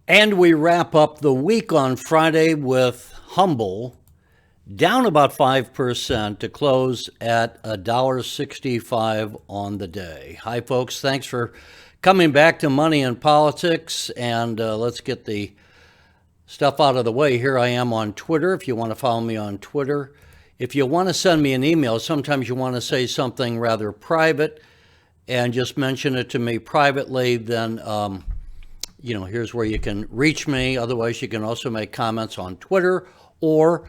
And we wrap up the week on Friday with Humble down about 5% to close at $1.65 on the day. Hi, folks. Thanks for coming back to Money and Politics. And let's get the stuff out of the way. Here I am on Twitter if you want to follow me on Twitter. If you want to send me an email, sometimes you want to say something rather private and just mention it to me privately, then here's where you can reach me. Otherwise, you can also make comments on Twitter or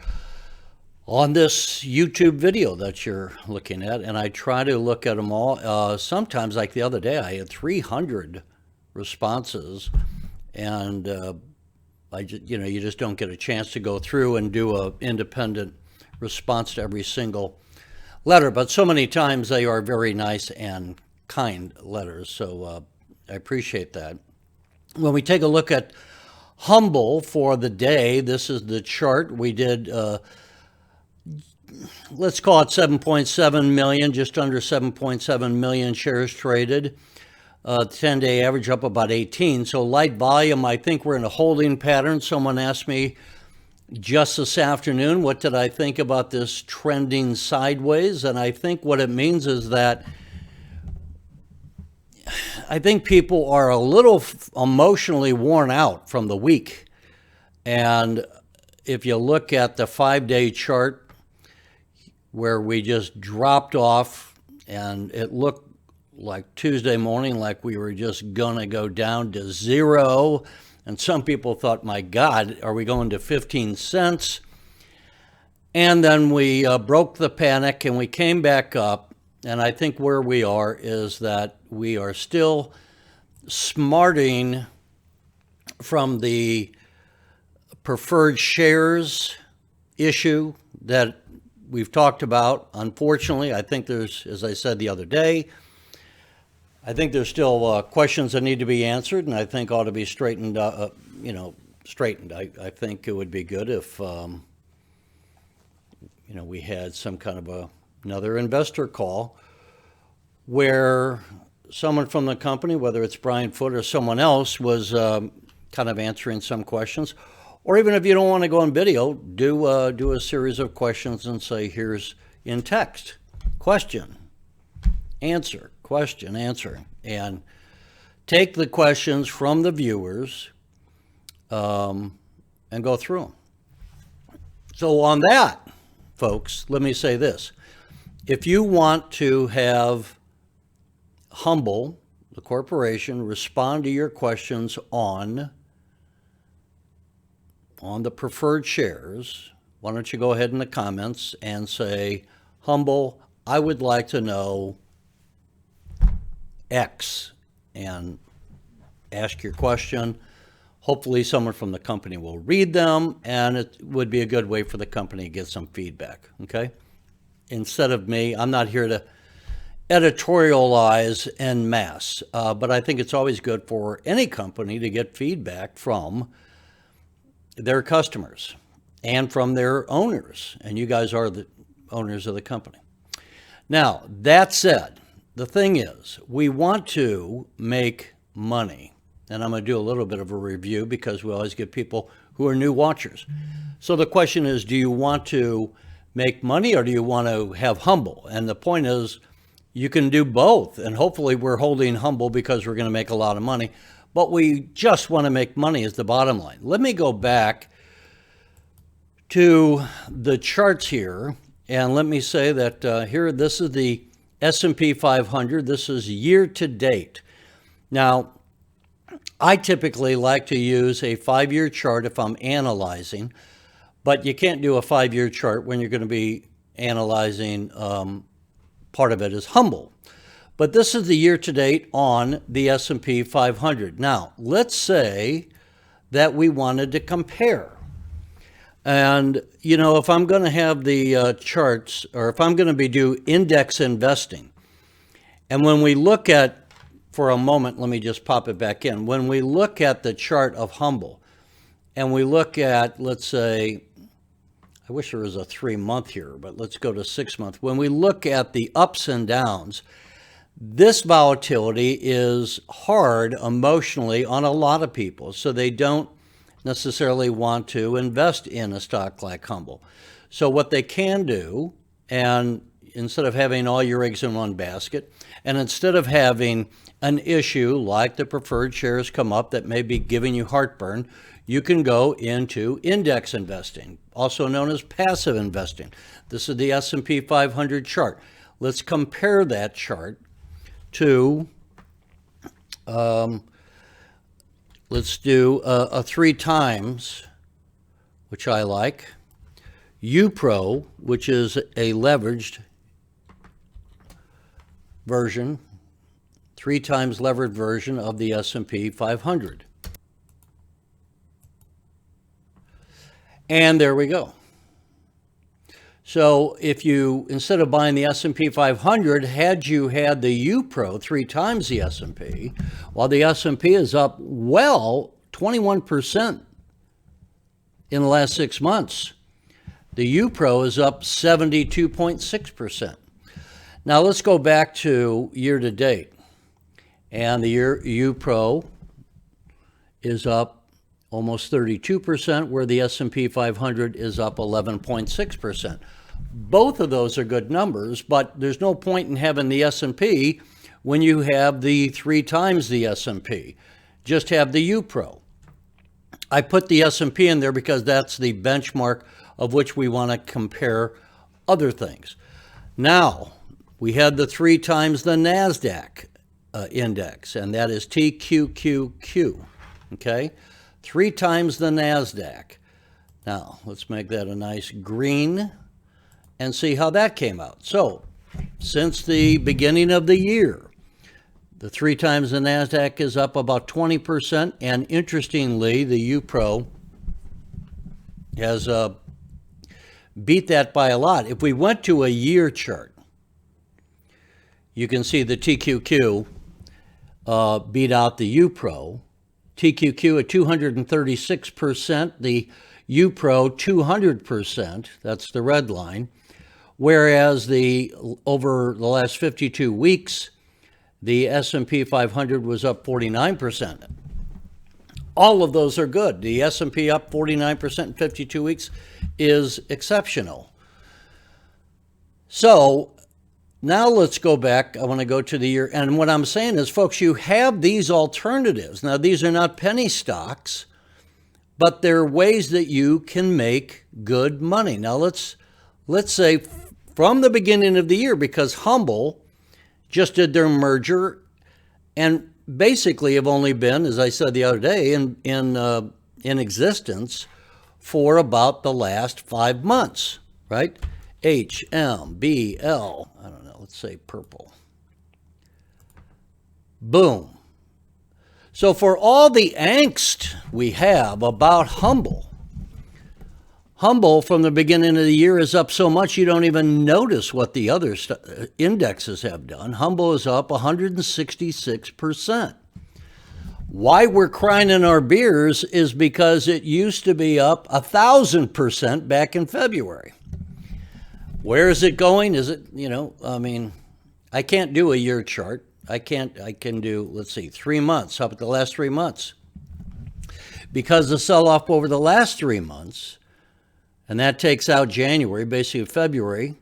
on this YouTube video that you're looking at. And I try to look at them all. Sometimes, like the other day, I had 300 responses, and you just don't get a chance to go through and do an independent response to every single letter. But so many times they are very nice and kind letters. So I appreciate that. When we take a look at Humble for the day, this is the chart. We did, let's call it 7.7 million, just under 7.7 million shares traded. 10-day average up about 18. So light volume, I think we're in a holding pattern. Someone asked me just this afternoon, what did I think about this trending sideways? And I think what it means is that I think people are a little emotionally worn out from the week. And if you look at the 5-day chart where we just dropped off and it looked like Tuesday morning, like we were just going to go down to zero. And some people thought, my God, are we going to 15 cents? And then we broke the panic and we came back up. And I think where we are is that we are still smarting from the preferred shares issue that we've talked about. Unfortunately, I think there's, as I said the other day, I think there's still questions that need to be answered, and I think ought to be straightened. Straightened. I think it would be good if we had some kind of another investor call where someone from the company, whether it's Brian Foote or someone else, was kind of answering some questions. Or even if you don't want to go on video, do a series of questions and say, here's in text, question, answer, question, answer. And take the questions from the viewers and go through them. So on that, folks, let me say this. If you want to have Humble, the corporation, respond to your questions on the preferred shares, why don't you go ahead in the comments and say, Humble, I would like to know X, and ask your question. Hopefully someone from the company will read them, and it would be a good way for the company to get some feedback, okay? Instead of me, I'm not here to editorialize en masse, but I think it's always good for any company to get feedback from their customers and from their owners, and you guys are the owners of the company. Now, that said, the thing is, we want to make money, and I'm going to do a little bit of a review because we always get people who are new watchers. So the question is, do you want to make money or do you want to have Humble? And the point is, you can do both, and hopefully we're holding Humble because we're going to make a lot of money, but we just want to make money is the bottom line. Let me go back to the charts here, and let me say that here, this is the S&P 500. This is year to date. Now, I typically like to use a 5-year chart if I'm analyzing, but you can't do a 5-year chart when you're going to be analyzing part of it is Humble. But this is the year to date on the S&P 500. Now, let's say that we wanted to compare. And, if I'm going to have the charts, or if I'm going to do index investing, and when we look at, for a moment, let me just pop it back in. When we look at the chart of Humble, and we look at, let's say, I wish there was a 3-month here, but let's go to 6-month. When we look at the ups and downs, This volatility is hard emotionally on a lot of people, so they don't necessarily want to invest in a stock like Humble. So what they can do, and instead of having all your eggs in one basket, and instead of having an issue like the preferred shares come up that may be giving you heartburn, you can go into index investing, also known as passive investing. This is the S&P 500 chart. Let's compare that chart to, let's do a 3 times, which I like, UPRO, which is a leveraged version, 3 times levered version of the S&P 500. And there we go. So if you, instead of buying the S&P 500, had you had the UPRO 3 times the S&P, while the S&P is up well 21% in the last 6 months, the UPRO is up 72.6%. Now let's go back to year to date. And the year UPRO is up almost 32%, where the S&P 500 is up 11.6%. Both of those are good numbers, but there's no point in having the S&P when you have the 3 times the S&P. Just have the UPRO. I put the S&P in there because that's the benchmark of which we want to compare other things. Now, we had the 3 times the NASDAQ index, and that is TQQQ, okay? 3 times the NASDAQ. Now, let's make that a nice green and see how that came out. So, since the beginning of the year, the 3 times the NASDAQ is up about 20%, and interestingly, the UPRO has beat that by a lot. If we went to a year chart, you can see the TQQ beat out the UPRO. TQQ at 236%, the UPRO 200%, that's the red line, whereas over the last 52 weeks, the S&P 500 was up 49%. All of those are good. The S&P up 49% in 52 weeks is exceptional. So now let's go back. I want to go to the year. And what I'm saying is, folks, you have these alternatives. Now, these are not penny stocks, but they're ways that you can make good money. Now, let's say from the beginning of the year, because Humble just did their merger and basically have only been, as I said the other day, in existence for about the last 5 months, right? HMBL, I don't know, let's say purple. Boom. So for all the angst we have about Humble from the beginning of the year is up so much you don't even notice what the other indexes have done. Humble is up 166%. Why we're crying in our beers is because it used to be up 1,000% back in February. Where is it going? Is it, I can't do a year chart. I can do, let's see, 3 months, up at the last 3 months. Because the sell-off over the last 3 months, and that takes out January, basically February,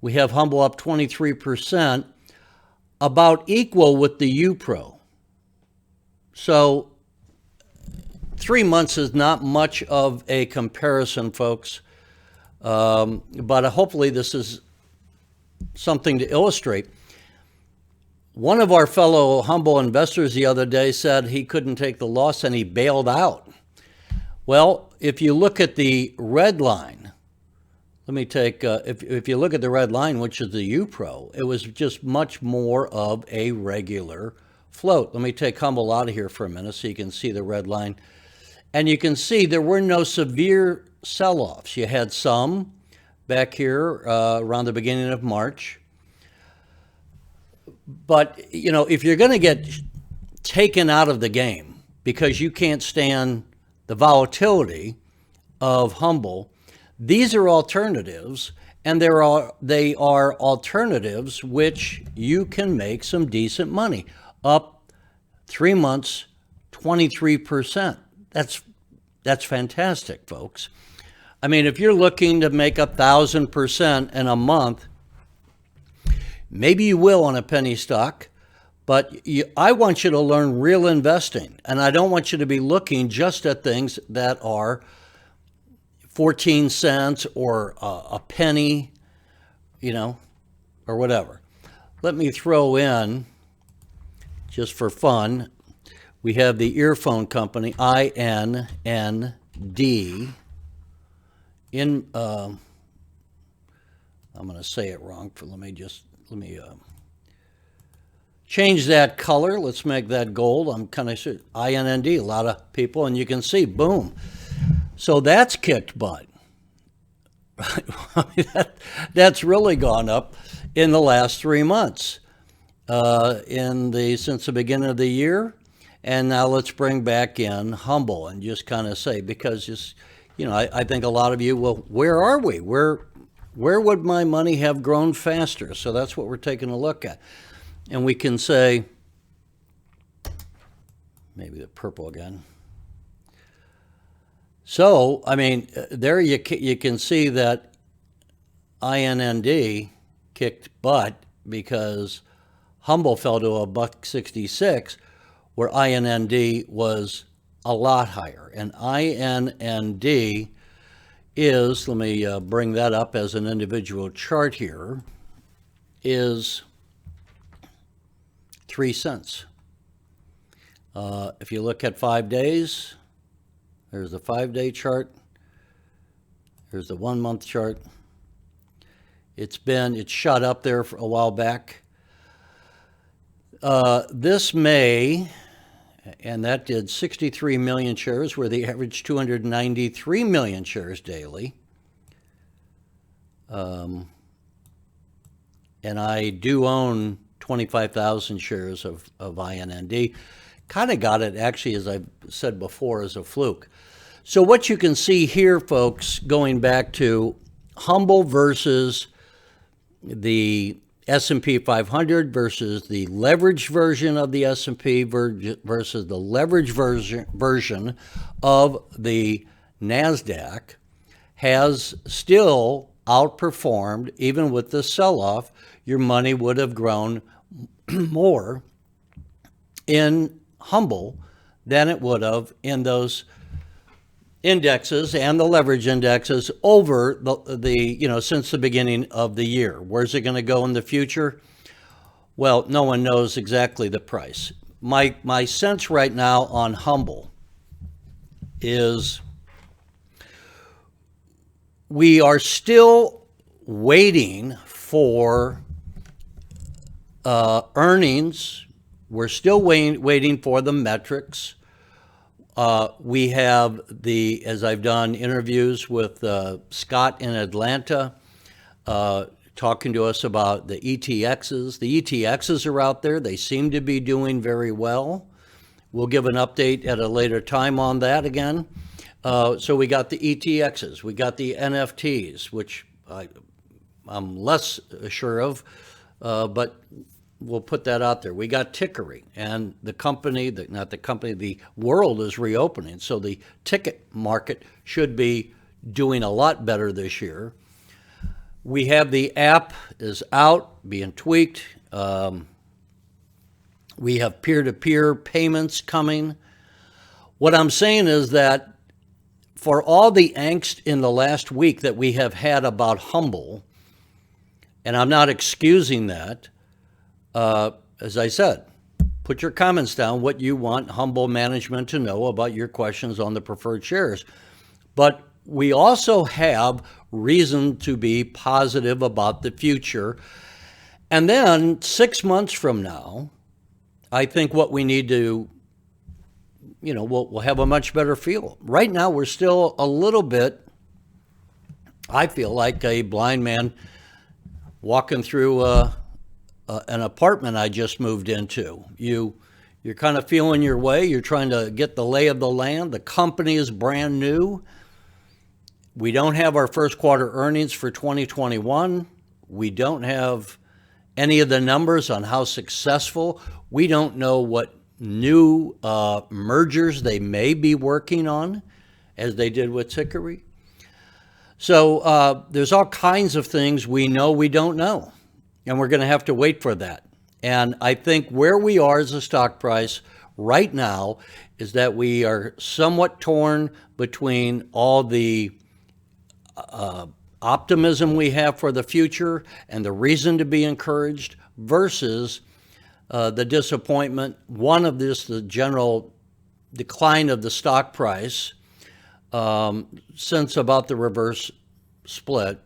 we have Humble up 23%, about equal with the UPRO. So 3 months is not much of a comparison, folks. But hopefully this is something to illustrate. One of our fellow Humble investors the other day said he couldn't take the loss and he bailed out. Well, if you look at the red line, let me take, if you look at the red line, which is the UPRO, it was just much more of a regular float. Let me take Humble out of here for a minute so you can see the red line. And you can see there were no severe sell-offs. You had some back here around the beginning of March. But, if you're going to get taken out of the game because you can't stand the volatility of Humble, these are alternatives. and they are alternatives which you can make some decent money. Up 3 months, 23%. That's fantastic, folks. I mean, if you're looking to make 1,000% in a month, maybe you will on a penny stock, but I want you to learn real investing, and I don't want you to be looking just at things that are 14 cents or a penny, or whatever. Let me throw in, just for fun, we have the earphone company, INND, I'm going to say it wrong. Let me change that color. Let's make that gold. I'm kind of sure. INND, a lot of people, and you can see, boom. So that's kicked butt. That's really gone up in the last 3 months, since the beginning of the year. And now let's bring back in Humble and just kind of say, because I think a lot of you, well, where are we? Where would my money have grown faster? So that's what we're taking a look at. And we can say, maybe the purple again. So, I mean, there you can see that INND kicked butt because Humble fell to $1.66, where INND was a lot higher. And INND is, let me bring that up as an individual chart here, is 3 cents. If you look at 5 days, there's the 5-day chart. Here's the 1 month chart. It's shot up there for a while back. This May, and that did 63 million shares, where they averaged 293 million shares daily. And I do own 25,000 shares of INND. Kind of got it, actually, as I've said before, as a fluke. So what you can see here, folks, going back to Humble versus the S&P 500 versus the leveraged version of the S&P versus the leveraged version of the NASDAQ has still outperformed. Even with the sell-off, your money would have grown more in Humble than it would have in those indexes and the leverage indexes over the since the beginning of the year. Where's it going to go in the future? Well, no one knows exactly the price. My sense right now on Humble is we are still waiting for earnings. We're still waiting for the metrics. We have as I've done interviews with Scott in Atlanta, talking to us about the ETXs. The ETXs are out there. They seem to be doing very well. We'll give an update at a later time on that again. So we got the ETXs. We got the NFTs, which I'm less sure of, but we'll put that out there. We got Tickery, and the world is reopening, so the ticket market should be doing a lot better this year. We have the app is out, being tweaked. We have peer-to-peer payments coming. What I'm saying is that for all the angst in the last week that we have had about Humble, and I'm not excusing that, as I said, put your comments down what you want Humble management to know about your questions on the preferred shares. But we also have reason to be positive about the future. And then 6 months from now, I think what we need to, we'll have a much better feel. Right now, we're still a little bit, I feel like a blind man walking through an apartment I just moved into. You're kind of feeling your way. You're trying to get the lay of the land. The company is brand new. We don't have our first quarter earnings for 2021. We don't have any of the numbers on how successful. We don't know what new mergers they may be working on, as they did with Hickory. So there's all kinds of things we know we don't know, and we're going to have to wait for that. And I think where we are as a stock price right now is that we are somewhat torn between all the optimism we have for the future and the reason to be encouraged versus the disappointment. One of this, the general decline of the stock price since about the reverse split.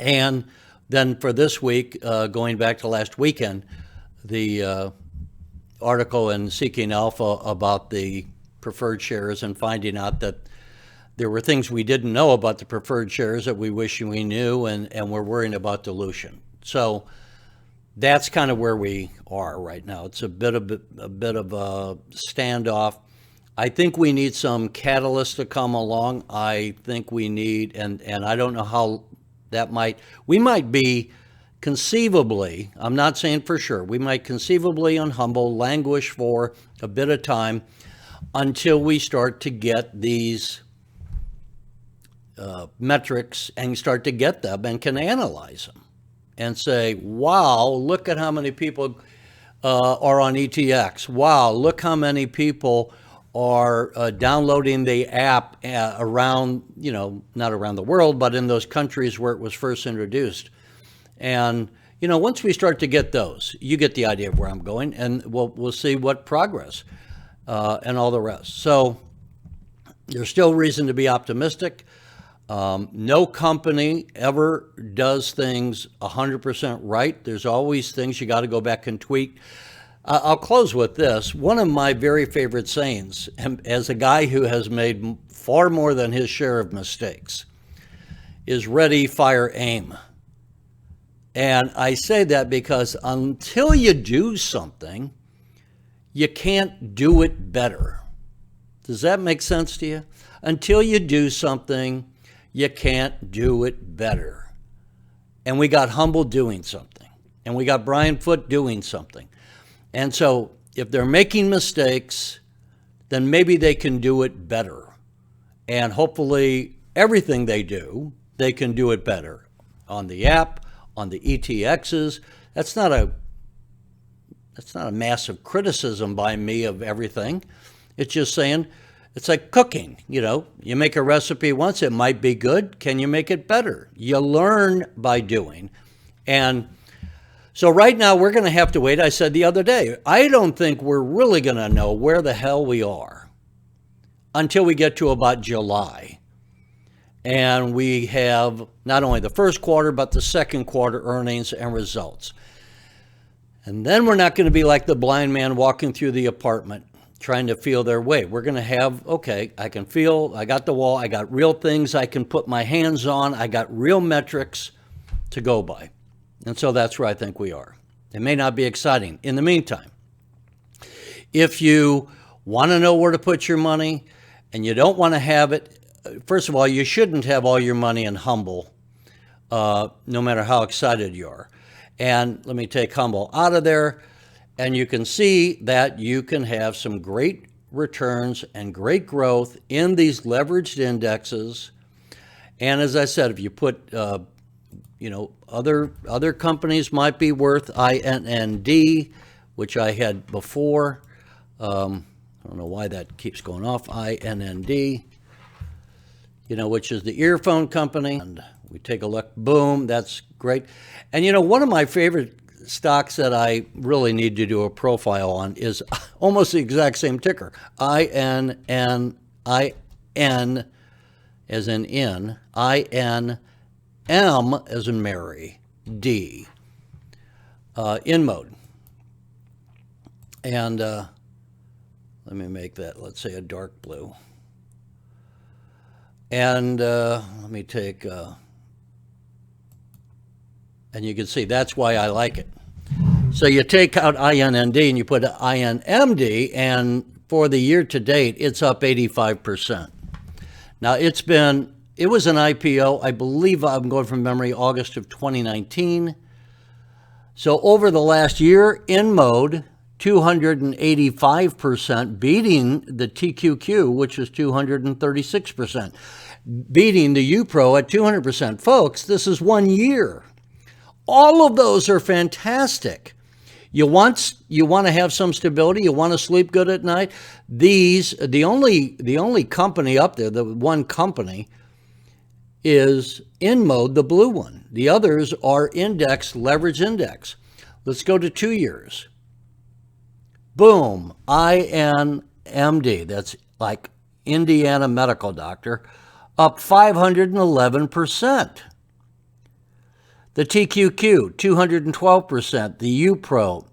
And then for this week, going back to last weekend, the article in Seeking Alpha about the preferred shares and finding out that there were things we didn't know about the preferred shares that we wish we knew, and we're worrying about dilution. So that's kind of where we are right now. It's a bit of a standoff. I think we need some catalyst to come along. I think we need, and I don't know how that we might be conceivably, I'm not saying for sure, we might conceivably on Humble languish for a bit of time until we start to get these metrics and start to get them and can analyze them and say, wow, look at how many people are on ETX. Wow, look how many people are downloading the app around, not around the world, but in those countries where it was first introduced. And, once we start to get those, you get the idea of where I'm going, and we'll see what progress and all the rest. So there's still reason to be optimistic. No company ever does things 100% right. There's always things you got to go back and tweak. I'll close with this. One of my very favorite sayings, and as a guy who has made far more than his share of mistakes, is ready, fire, aim. And I say that because until you do something, you can't do it better. Does that make sense to you? Until you do something, you can't do it better. And we got Humble doing something. And we got Brian Foote doing something. And so if they're making mistakes, then maybe they can do it better. And hopefully everything they do, they can do it better. On the app, on the ETXs, that's not a massive criticism by me of everything. It's just saying, it's like cooking, you make a recipe once, it might be good. Can you make it better? You learn by doing. And so right now we're going to have to wait. I said the other day, I don't think we're really going to know where the hell we are until we get to about July. And we have not only the first quarter, but the second quarter earnings and results. And then we're not going to be like the blind man walking through the apartment trying to feel their way. We're going to have, okay, I can feel, I got the wall, I got real things I can put my hands on, I got real metrics to go by. And so that's where I think we are. It may not be exciting. In the meantime, if you want to know where to put your money and you don't want to have it, first of all, you shouldn't have all your money in Humble, no matter how excited you are. And let me take Humble out of there. And you can see that you can have some great returns and great growth in these leveraged indexes. And as I said, if you put, other companies might be worth INND, which I had before. I don't know why that keeps going off. INND, which is the earphone company. And we take a look. Boom, that's great. And one of my favorite stocks that I really need to do a profile on is almost the exact same ticker. INN as in in, INM as in Mary, D. InMode. And let me make that, let's say, a dark blue. And let me take, and you can see that's why I like it. So you take out INND and you put INMD, and for the year to date, it's up 85%. Now it's been It was an IPO, I believe, I'm going from memory, August of 2019. So over the last year, InMode, 285%, beating the TQQ, which is 236%, beating the UPRO at 200%. Folks, this is 1 year. All of those are fantastic. You want to have some stability. You want to sleep good at night. The only company up there, the one company, is InMode, the blue one. The others are index, leverage index. Let's go to 2 years. Boom, INMD, that's like Indiana Medical Doctor, up 511%. The TQQ, 212%. The UPRO,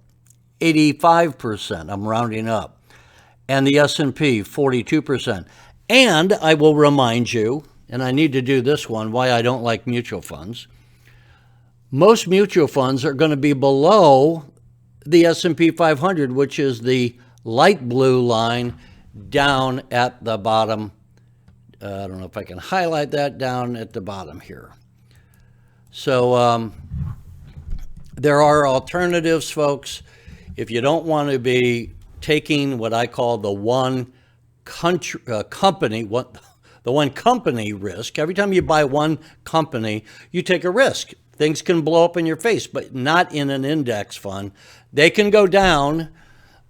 85%. I'm rounding up. And the S&P, 42%. And I will remind you, and I need to do this one, why I don't like mutual funds. Most mutual funds are going to be below the S&P 500, which is the light blue line down at the bottom. I don't know if I can highlight that, down at the bottom here. So there are alternatives, folks. If you don't want to be taking what I call the one company risk, every time you buy one company, you take a risk. Things can blow up in your face, but not in an index fund. They can go down,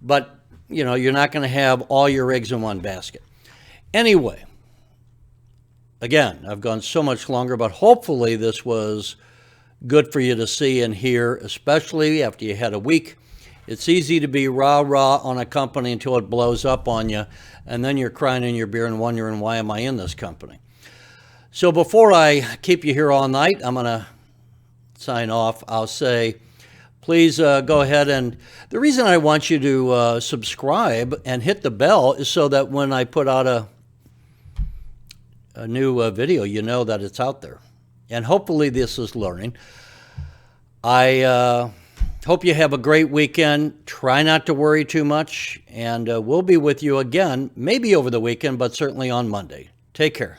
but you're not going to have all your eggs in one basket. Anyway, again, I've gone so much longer, but hopefully this was good for you to see and hear, especially after you had a week. It's easy to be rah-rah on a company until it blows up on you, and then you're crying in your beer and wondering, why am I in this company? So before I keep you here all night, I'm going to sign off. I'll say, please go ahead, and the reason I want you to subscribe and hit the bell is so that when I put out a new video, you know that it's out there. And hopefully this is learning. I hope you have a great weekend. Try not to worry too much, and we'll be with you again, maybe over the weekend, but certainly on Monday. Take care.